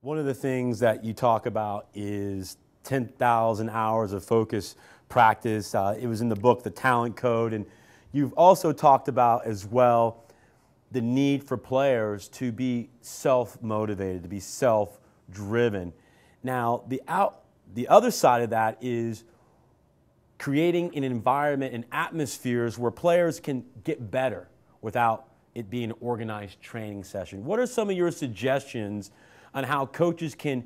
One of the things that you talk about is 10,000 hours of focus practice. It was in the book, The Talent Code, and you've also talked about as well the need for players to be self-motivated, to be self-driven. Now, the other side of that is creating an environment and atmospheres where players can get better without it being an organized training session. What are some of your suggestions on how coaches can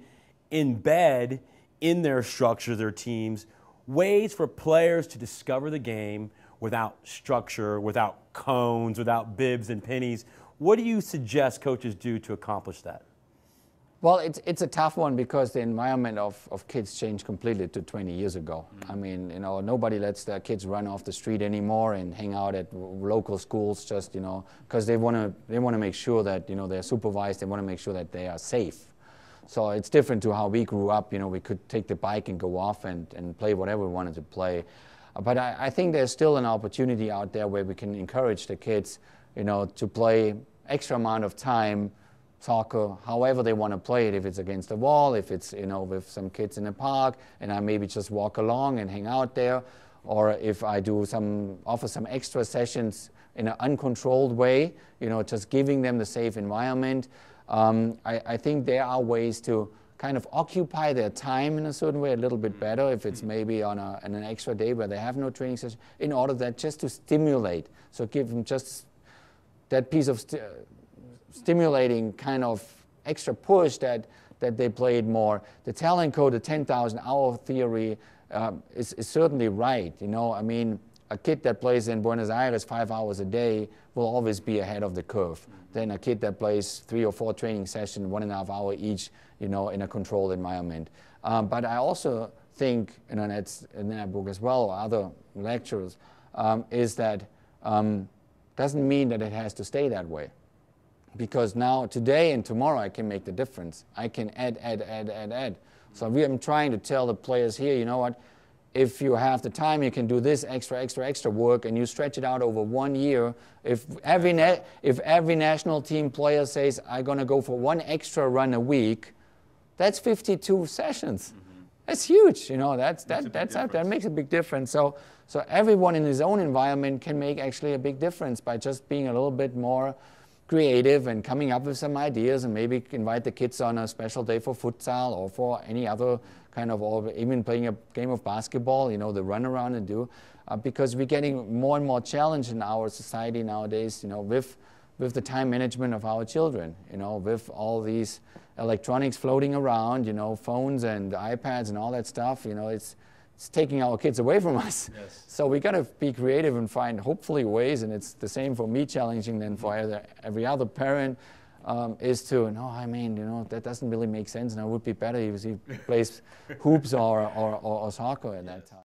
embed in their structure, their teams, ways for players to discover the game without structure, without cones, without bibs and pennies? What do you suggest coaches do to accomplish that? Well, it's a tough one because the environment of kids changed completely to 20 years ago. I mean, nobody lets their kids run off the street anymore and hang out at local schools just, because they want to make sure that, they're supervised. They want to make sure that they are safe. So it's different to how we grew up. We could take the bike and go off and play whatever we wanted to play. But I think there's still an opportunity out there where we can encourage the kids, to play extra amount of time soccer, however they want to play it, if it's against the wall, if it's, with some kids in the park, and I maybe just walk along and hang out there, or if I do offer some extra sessions in an uncontrolled way, just giving them the safe environment. I think there are ways to kind of occupy their time in a certain way a little bit better, if it's maybe on an extra day where they have no training session, in order that just to stimulate. So give them just that piece of stimulating kind of extra push that they played more. The talent code, the 10,000 hour theory is certainly right. I mean, a kid that plays in Buenos Aires 5 hours a day will always be ahead of the curve. Then a kid that plays 3 or 4 training sessions, 1.5 hours each, in a controlled environment. But I also think, and that's in that book as well, or other lectures, is that doesn't mean that it has to stay that way. Because now, today and tomorrow, I can make the difference. I can add. So I'm trying to tell the players here, you know what, if you have the time, you can do this extra work, and you stretch it out over 1 year. If every national team player says, I'm going to go for 1 extra run a week, that's 52 sessions. Mm-hmm. That's huge, that makes a big difference. So everyone in his own environment can make actually a big difference by just being a little bit more creative and coming up with some ideas, and maybe invite the kids on a special day for futsal or for any other kind of, or even playing a game of basketball, the run around and do, because we're getting more and more challenged in our society nowadays, with the time management of our children, with all these electronics floating around, phones and iPads and all that stuff, it's taking our kids away from us. Yes. So we got to be creative and find, hopefully, ways, and it's the same for me challenging than for every other parent, is to, that doesn't really make sense, and it would be better if he plays hoops or soccer at that time.